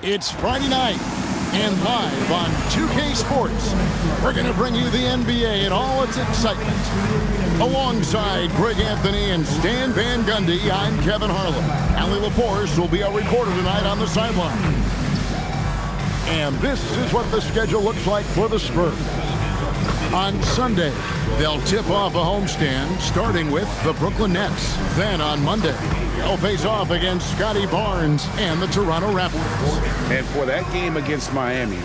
It's Friday night, and live on 2K Sports, we're going to bring you the NBA and all its excitement. Alongside Greg Anthony and Stan Van Gundy, I'm Kevin Harlan. Allie LaForce will be our reporter tonight on the sideline. And this is what the schedule looks like for the Spurs. On Sunday, they'll tip off a homestand, starting with the Brooklyn Nets. Then on Monday, they'll face off against Scotty Barnes and the Toronto Raptors. And for that game against Miami,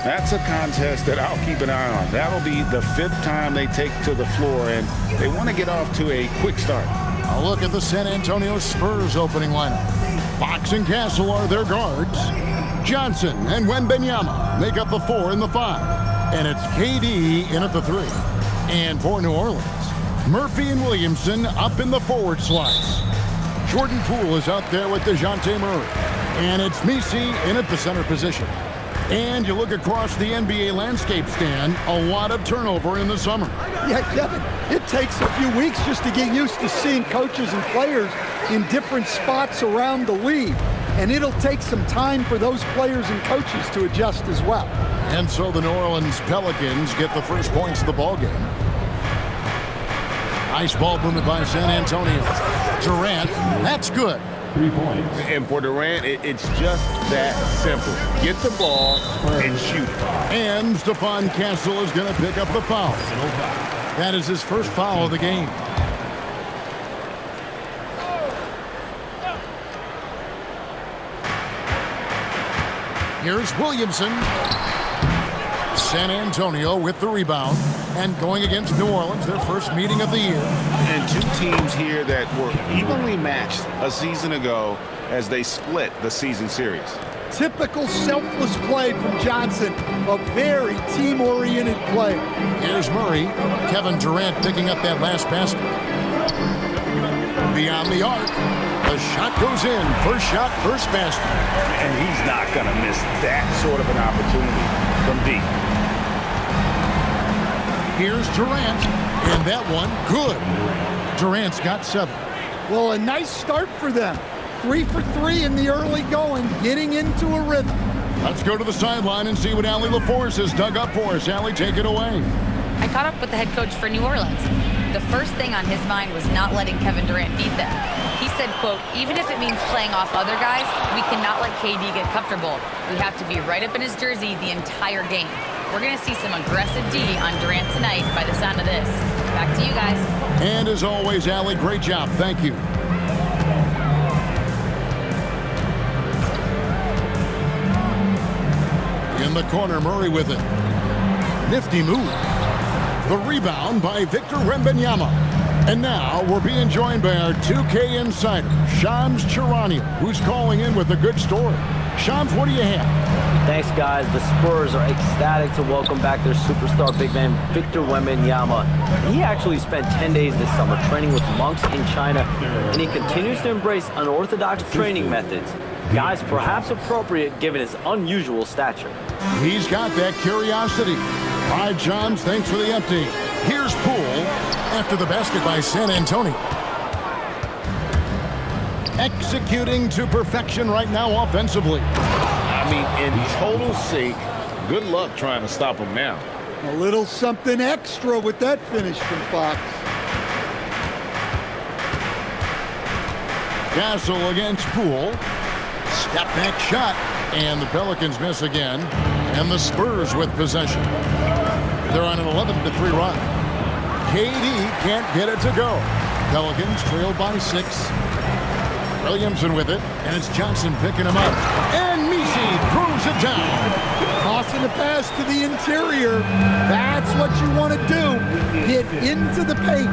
that's a contest that I'll keep an eye on. That'll be the 5th time they take to the floor, and they want to get off to a quick start. A look at the San Antonio Spurs opening lineup. Fox and Castle are their guards. Johnson and WEMBY make up the 4 and the 5. And it's KD in at the 3. And for New Orleans, Murphy and Williamson up in the forward slots. Jordan Poole is out there with DeJounte Murray. And it's Messi in at the center position. And you look across the NBA landscape, Stan, a lot of turnover in the summer. Yeah, Kevin, it takes a few weeks just to get used to seeing coaches and players in different spots around the league. And it'll take some time for those players and coaches to adjust as well. And so the New Orleans Pelicans get the first points of the ballgame. Nice ball movement by San Antonio. Durant, that's good. 3 points. And for Durant, it's just that simple. Get the ball and shoot. And Stephon Castle is going to pick up the foul. That is his first foul of the game. Here's Williamson. San Antonio with the rebound. And going against New Orleans, their first meeting of the year. And two teams here that were evenly matched a season ago as they split the season series. Typical selfless play from Johnson, a very team-oriented play. Here's Murray. Kevin Durant picking up that last basket. Beyond the arc. The shot goes in. First shot, first basket. And he's not going to miss that sort of an opportunity from deep. Here's Durant, and that one, good. Durant's got 7. Well, a nice start for them. 3 for 3 in the early going, getting into a rhythm. Let's go to the sideline and see what Allie LaForce has dug up for us. Allie, take it away. I caught up with the head coach for New Orleans. The first thing on his mind was not letting Kevin Durant beat them. He said, quote, even if it means playing off other guys, we cannot let KD get comfortable. We have to be right up in his jersey the entire game. We're going to see some aggressive D on Durant tonight by the sound of this. Back to you guys. And as always, Allie, great job. Thank you. In the corner, Murray with it. Nifty move. The rebound by Victor Wembanyama. And now we're being joined by our 2K insider, Shams Charania, who's calling in with a good story. Shams, what do you have? Thanks, guys. The Spurs are ecstatic to welcome back their superstar big man, Victor Wembanyama. He actually spent 10 days this summer training with monks in China, and he continues to embrace unorthodox training methods. Guys, perhaps appropriate given his unusual stature. He's got that curiosity. All right, Shams, thanks for the update. Here's Poole after the basket by San Antonio. Executing to perfection right now offensively. I mean, in total sync. Good luck trying to stop him now. A little something extra with that finish from Fox. Castle against Poole. Step back shot. And the Pelicans miss again. And the Spurs with possession. They're on an 11-3 run. KD can't get it to go. Pelicans trailed by 6. Williamson with it, and it's Johnson picking him up. And Messi throws it down. Tossing the pass to the interior. That's what you want to do. Get into the paint.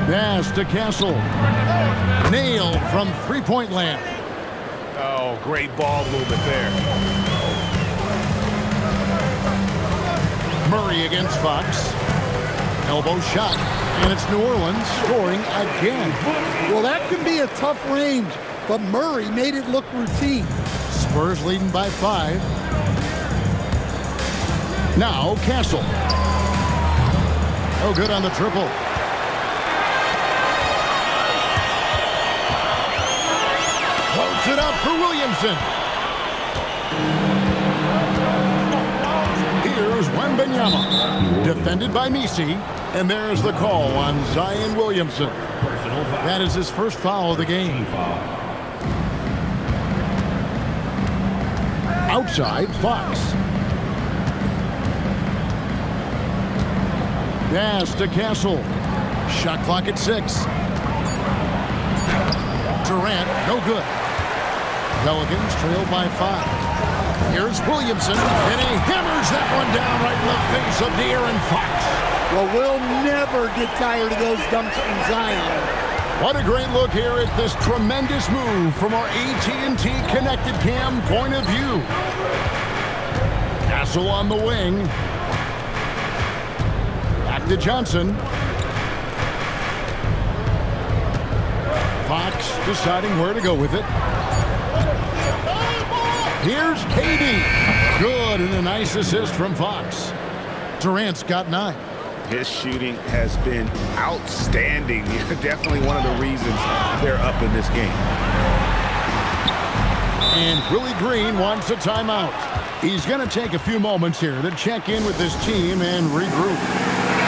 Pass to Castle. Nailed from three-point land. Oh, great ball movement there. Murray against Fox. Elbow shot, and it's New Orleans scoring again. Well, that can be a tough range, but Murray made it look routine. Spurs leading by 5. Now Castle. Oh, good on the triple. Floats it up for Williamson. Here's Wembanyama, defended by Misi, and there's the call on Zion Williamson. That is his first foul of the game. Outside, Fox. Pass to Castle. Shot clock at 6. Durant, no good. Pelicans trail by 5. Here's Williamson, and he hammers that one down right in the face of De'Aaron Fox. Well, we'll never get tired of those dunks from Zion. What a great look here at this tremendous move from our AT&T Connected Cam point of view. Castle on the wing. Back to Johnson. Fox deciding where to go with it. Here's KD. Good, and a nice assist from Fox. Durant's got 9. His shooting has been outstanding. Definitely one of the reasons they're up in this game. And Willie Green wants a timeout. He's going to take a few moments here to check in with this team and regroup.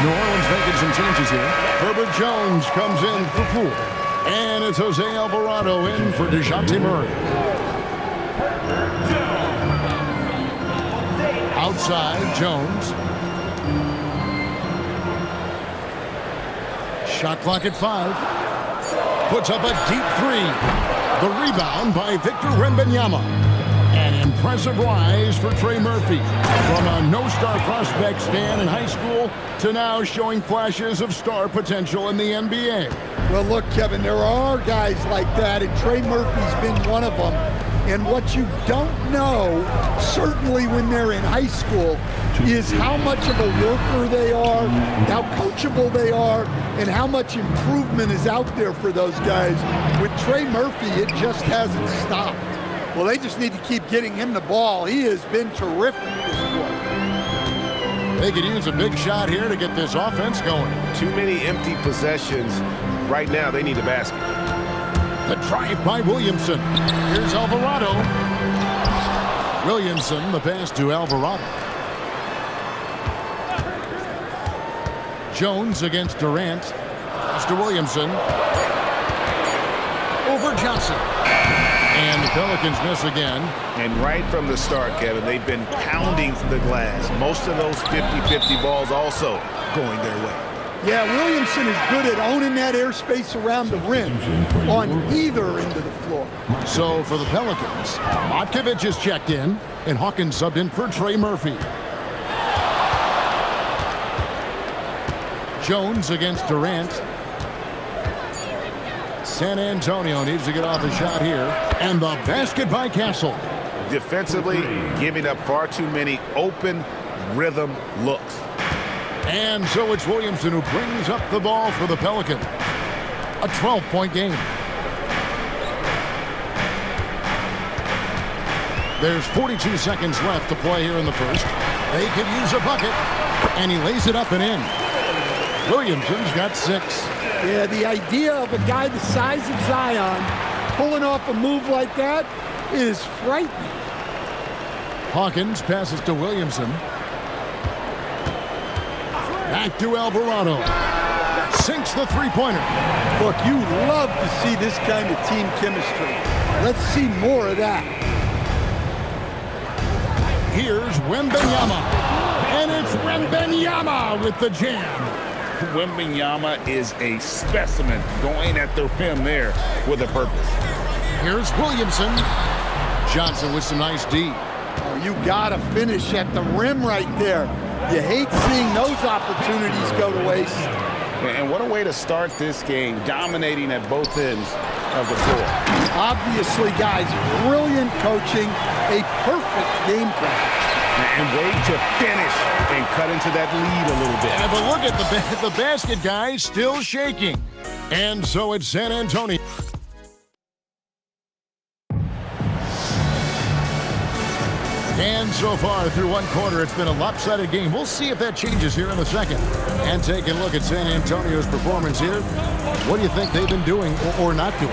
New Orleans making some changes here. Herbert Jones comes in for Poole. And it's Jose Alvarado in for DeJounte Murray. Outside, Jones. Shot clock at 5. Puts up a deep 3. The rebound by Victor Wembanyama. An impressive rise for Trey Murphy. From a no-star prospect stand in high school to now showing flashes of star potential in the NBA. Well, look, Kevin, there are guys like that, and Trey Murphy's been one of them. And what you don't know, certainly when they're in high school, is how much of a worker they are, how coachable they are, and how much improvement is out there for those guys. With Trey Murphy, it just hasn't stopped. Well, they just need to keep getting him the ball. He has been terrific this quarter. They could use a big shot here to get this offense going. Too many empty possessions. Right now, they need a basket. The drive by Williamson. Here's Alvarado. Williamson, the pass to Alvarado. Jones against Durant. Pass to Williamson. Over Johnson. And the Pelicans miss again. And right from the start, Kevin, they've been pounding the glass. Most of those 50-50 balls also going their way. Yeah, Williamson is good at owning that airspace around the rim on either end of the floor. So for the Pelicans, Motkevich is checked in, and Hawkins subbed in for Trey Murphy. Jones against Durant. San Antonio needs to get off a shot here. And the basket by Castle. Defensively, giving up far too many open rhythm looks. And so it's Williamson who brings up the ball for the Pelicans. A 12-point game. There's 42 seconds left to play here in the first. They could use a bucket, and he lays it up and in. Williamson's got 6. Yeah, the idea of a guy the size of Zion pulling off a move like that is frightening. Hawkins passes to Williamson. Back to Alvarado. Sinks the three-pointer. Look, you love to see this kind of team chemistry. Let's see more of that. Here's Wembanyama. And it's Wembanyama with the jam. Wembanyama is a specimen going at the rim there with a purpose. Here's Williamson. Johnson with some nice D. Oh, you got to finish at the rim right there. You hate seeing those opportunities go to waste. And what a way to start this game, dominating at both ends of the floor. Obviously, guys, brilliant coaching, a perfect game plan. And way to finish and cut into that lead a little bit. And but look at the basket, guys, still shaking. And so it's San Antonio. And so far through one quarter, it's been a lopsided game. We'll see if that changes here in the second. And take a look at San Antonio's performance here. What do you think they've been doing or not doing?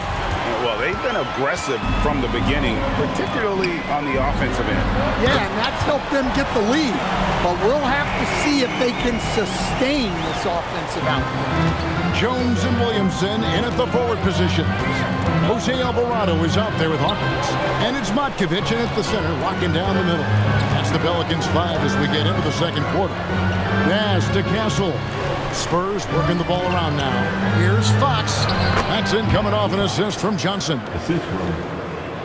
Well, they've been aggressive from the beginning, particularly on the offensive end. Yeah, and that's helped them get the lead. But we'll have to see if they can sustain this offensive output. Jones and Williamson in at the forward position. Jose Alvarado is out there with Hawkins. And it's Matkovic in at the center, locking down the middle. That's the Pelicans 5 as we get into the second quarter. Pass to Castle. Spurs working the ball around now. Here's Fox. That's in, coming off an assist from Johnson.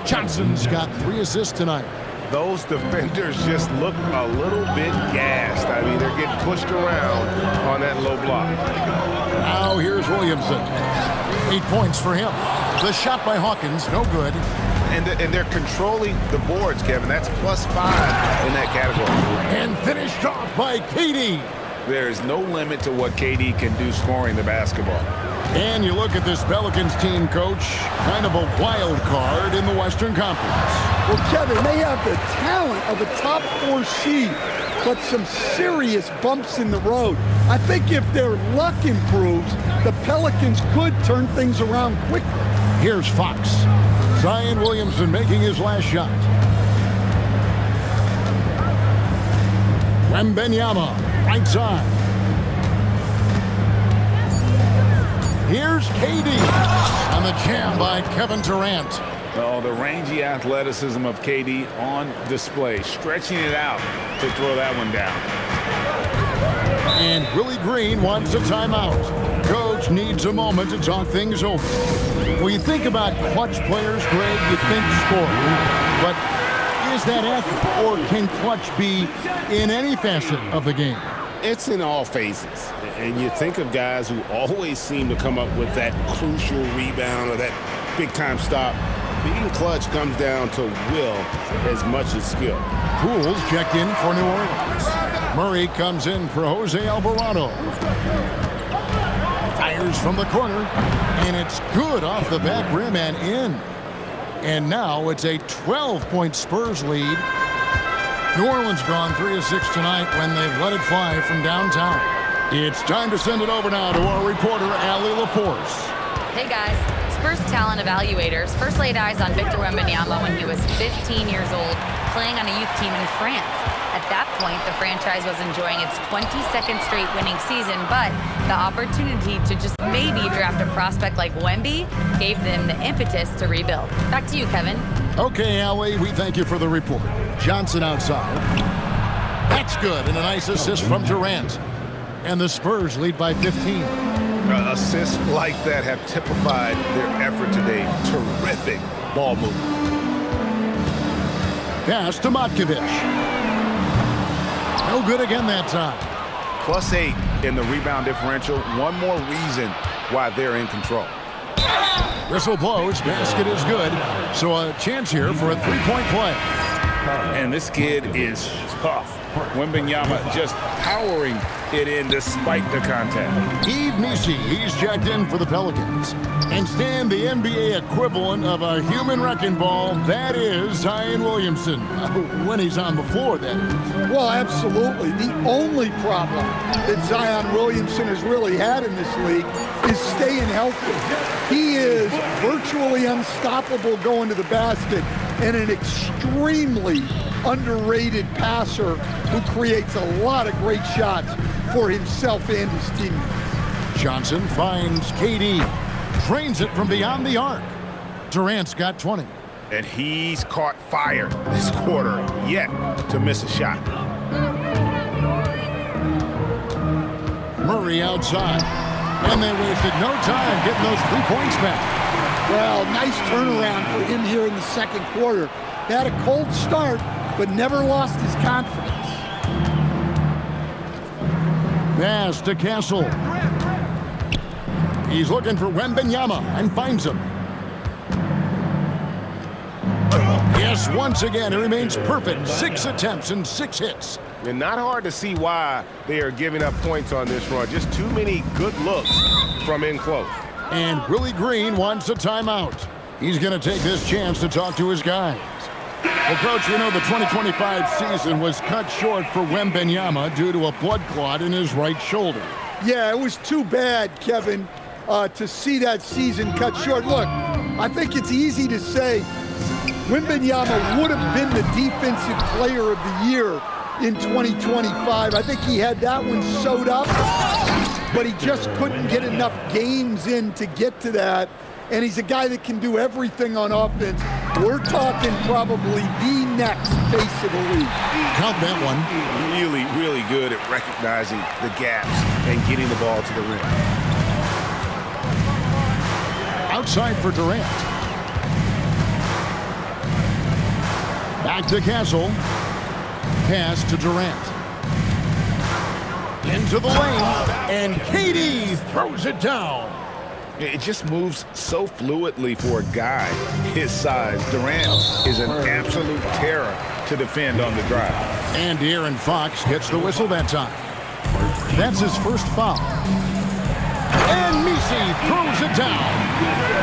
Johnson's got 3 assists tonight. Those defenders just look a little bit gassed. I mean, they're getting pushed around on that low block. Now here's Williamson. 8 points for him. The shot by Hawkins, no good. And they're controlling the boards, Kevin. That's +5 in that category. And finished off by KD. There is no limit to what KD can do scoring the basketball. And you look at this Pelicans team, Coach, kind of a wild card in the Western Conference. Well, Kevin, they have the talent of a top 4 seed, but some serious bumps in the road. I think if their luck improves, the Pelicans could turn things around quickly. Here's Fox. Zion Williamson making his last shot. Wembenyama, right side. Here's KD on the jam by Kevin Durant. Oh, the rangy athleticism of KD on display, stretching it out to throw that one down. And Willie Green wants a timeout. Coach needs a moment to talk things over. When you think about clutch players, Greg, you think scoring. But is that accurate, or can clutch be in any facet of the game? It's in all phases. And you think of guys who always seem to come up with that crucial rebound or that big-time stop. Being clutch comes down to will as much as skill. Pools checked in for New Orleans. Murray comes in for Jose Alvarado. Fires from the corner, and it's good off the back rim and in. And now it's a 12-point Spurs lead. New Orleans gone 3 of 6 tonight when they've let it fly from downtown. It's time to send it over now to our reporter, Allie LaForce. Hey guys, Spurs talent evaluators first laid eyes on Victor Wembanyama when he was 15 years old, playing on a youth team in France. At that point, the franchise was enjoying its 22nd straight winning season, but the opportunity to just maybe draft a prospect like Wemby gave them the impetus to rebuild. Back to you, Kevin. Okay, Allie, we thank you for the report. Johnson outside. That's good, and a nice assist from Durant. And the Spurs lead by 15. Assists like that have typified their effort today. Terrific ball movement. Pass to Matkovic. No good again that time. +8 in the rebound differential. One more reason why they're in control. Whistle blows. Basket is good. So a chance here for a 3-point play. And this kid is tough. Wembanyama just powering it in despite the contact. Yves Missi, he's checked in for the Pelicans. And Stan, the NBA equivalent of a human wrecking ball, that is Zion Williamson. When he's on the floor, that is. Well, absolutely. The only problem that Zion Williamson has really had in this league is staying healthy. He is virtually unstoppable going to the basket and an extremely underrated passer who creates a lot of great shots for himself and his teammates. Johnson finds KD. Trains it from beyond the arc. Durant's got 20. And he's caught fire this quarter, yet to miss a shot. Murray outside. And they wasted no time getting those 3 points back. Well, nice turnaround for him here in the second quarter. He had a cold start, but never lost his confidence. Pass to Castle. He's looking for Wembanyama and finds him. Yes, once again, he remains perfect. 6 attempts and 6 hits. And not hard to see why they are giving up points on this run. Just too many good looks from in close. And Willie Green wants a timeout. He's going to take this chance to talk to his guys. Well, Coach, we know the 2025 season was cut short for Wembanyama due to a blood clot in his right shoulder. Yeah, it was too bad, Kevin, to see that season cut short. Look, I think it's easy to say Wembanyama would have been the defensive player of the year in 2025. I think he had that one sewed up, but he just couldn't get enough games in to get to that. And he's a guy that can do everything on offense. We're talking probably the next face of the league. Count that one. Really, really good at recognizing the gaps and getting the ball to the rim. Outside for Durant. Back to Castle. Pass to Durant. Into the lane, and KD throws it down. It just moves so fluidly for a guy his size. Durant is an absolute terror to defend on the drive. And De'Aaron Fox gets the whistle that time. That's his first foul. And Messi throws it down.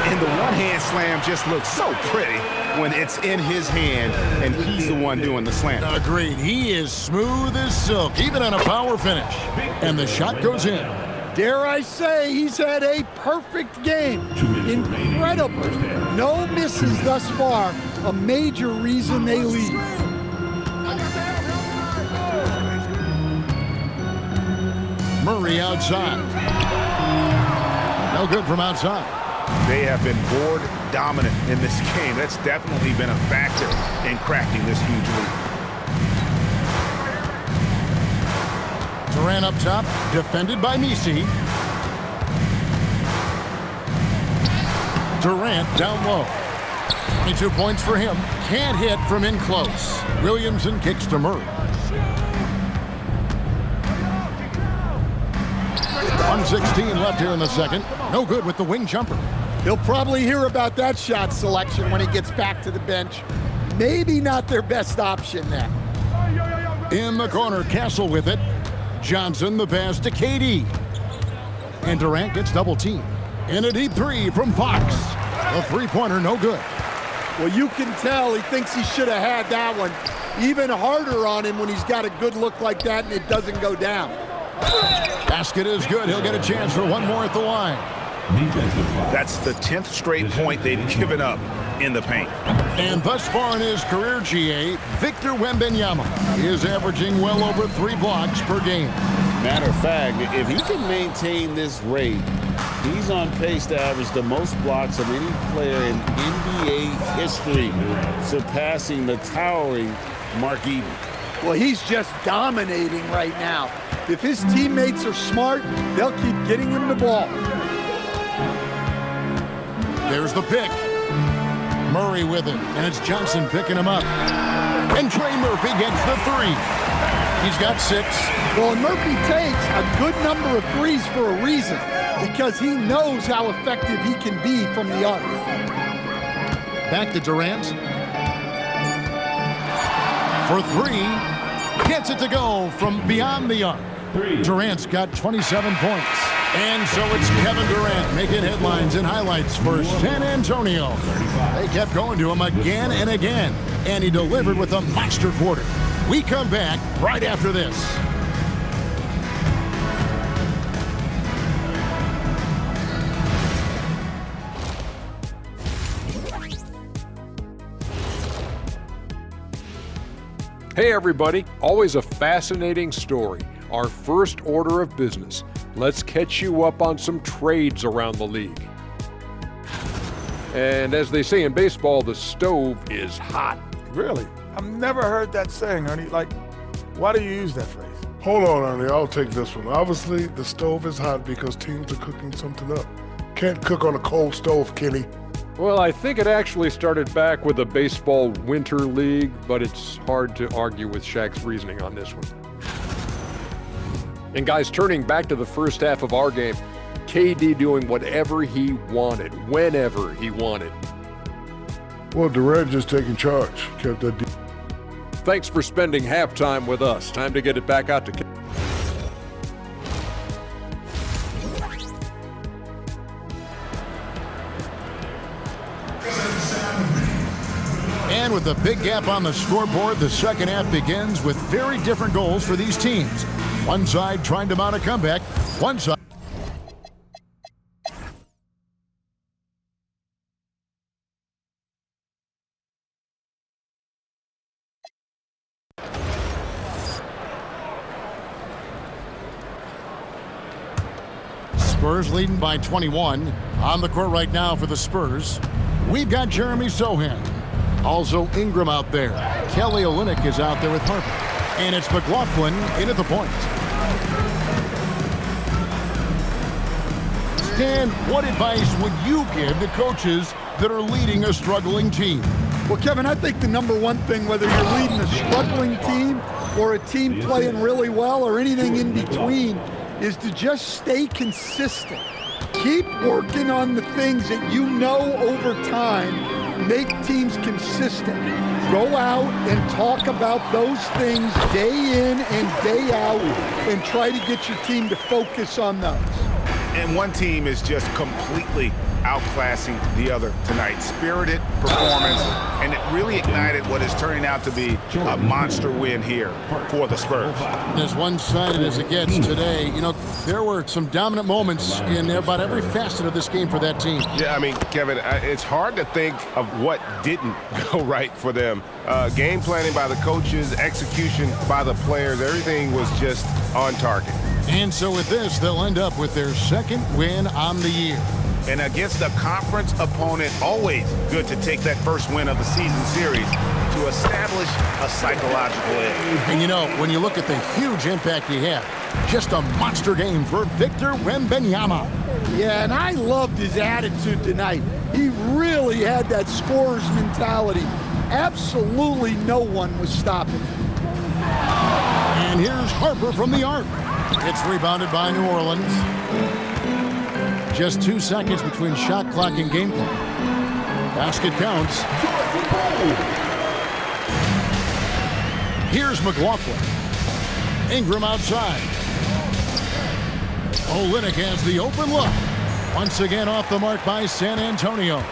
And the one-hand slam just looks so pretty when it's in his hand and he's the one doing the slam. Agreed. He is smooth as silk, even on a power finish. And the shot goes in. Dare I say, he's had a perfect game. Incredible. No misses thus far. A major reason they lead. Murray outside. No good from outside. They have been board dominant in this game. That's definitely been a factor in crafting this huge lead. Durant up top, defended by Messi. Durant down low. 22 points for him. Can't hit from in close. Williamson kicks to Murray. 1:16 left here in the second. No good with the wing jumper. He'll probably hear about that shot selection when he gets back to the bench. Maybe not their best option there. In the corner, Castle with it. Johnson the pass to KD. And Durant gets double teamed. And a deep three from Fox. The three-pointer no good. Well, you can tell he thinks he should have had that one. Even harder on him when he's got a good look like that and it doesn't go down. Basket is good. He'll get a chance for one more at the line. That's the 10th straight point they've given up in the paint. And thus far in his career, GA, Victor Wembanyama is averaging well over 3 blocks per game. Matter of fact, if he can maintain this rate, he's on pace to average the most blocks of any player in NBA history, surpassing the towering Mark Eaton. Well, he's just dominating right now. If his teammates are smart, they'll keep getting him the ball. There's the pick. Murray with it, and it's Johnson picking him up. And Trey Murphy gets the three. He's got 6. Well, and Murphy takes a good number of threes for a reason, because he knows how effective he can be from the arc. Back to Durant. For 3. Gets it to go from beyond the arc. Durant's got 27 points. And so it's Kevin Durant making headlines and highlights for San Antonio. They kept going to him again and again, and he delivered with a monster quarter. We come back right after this. Hey everybody, always a fascinating story. Our first order of business. Let's catch you up on some trades around the league. And as they say in baseball, the stove is hot. Really? I've never heard that saying, Ernie. Like, why do you use that phrase? Hold on, Ernie. I'll take this one. Obviously, the stove is hot because teams are cooking something up. Can't cook on a cold stove, Kenny. Well, I think it actually started back with the baseball winter league, but it's hard to argue with Shaq's reasoning on this one. And guys, turning back to the first half of our game, KD doing whatever he wanted, whenever he wanted. Well, Durant just taking charge. Kept that deep. Thanks for spending halftime with us. Time to get it back out to And with a big gap on the scoreboard, the second half begins with very different goals for these teams. One side trying to mount a comeback, one side Spurs leading by 21. On the court right now for the Spurs, we've got Jeremy Sohan. Also Ingram out there. Kelly Olynyk is out there with Harper. And it's McLaughlin in at the point. Dan, what advice would you give to coaches that are leading a struggling team? Well, Kevin, I think the number one thing, whether you're leading a struggling team or a team playing really well or anything in between, is to just stay consistent. Keep working on the things that you know over time make teams consistent. Go out and talk about those things day in and day out and try to get your team to focus on those. And one team is just completely outclassing the other tonight. Spirited performance, and it really ignited what is turning out to be a monster win here for the Spurs. As one-sided as it gets today, you know, there were some dominant moments in about every facet of this game for that team. Yeah, I mean, Kevin, it's hard to think of what didn't go right for them. Game planning by the coaches, execution by the players, everything was just on target. And so with this, they'll end up with their second win on the year. And against a conference opponent, always good to take that first win of the season series to establish a psychological edge. And you know, when you look at the huge impact he had, just a monster game for Victor Wembanyama. Yeah, and I loved his attitude tonight. He really had that scorer's mentality. Absolutely no one was stopping him. And here's Harper from the arc. It's rebounded by New Orleans. Just 2 seconds between shot clock and game clock. Basket counts. Here's McLaughlin. Ingram outside. Olynyk has the open look. Once again off the mark by San Antonio.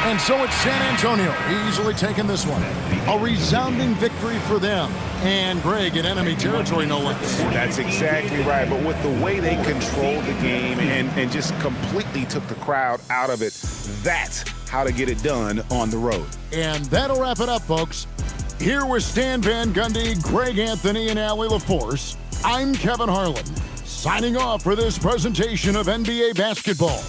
And so it's San Antonio easily taking this one. A resounding victory for them. And Greg in enemy territory, no less. That's exactly right. But with the way they controlled the game and just completely took the crowd out of it, that's how to get it done on the road. And that'll wrap it up, folks. Here with Stan Van Gundy, Greg Anthony, and Allie LaForce, I'm Kevin Harlan, signing off for this presentation of NBA basketball.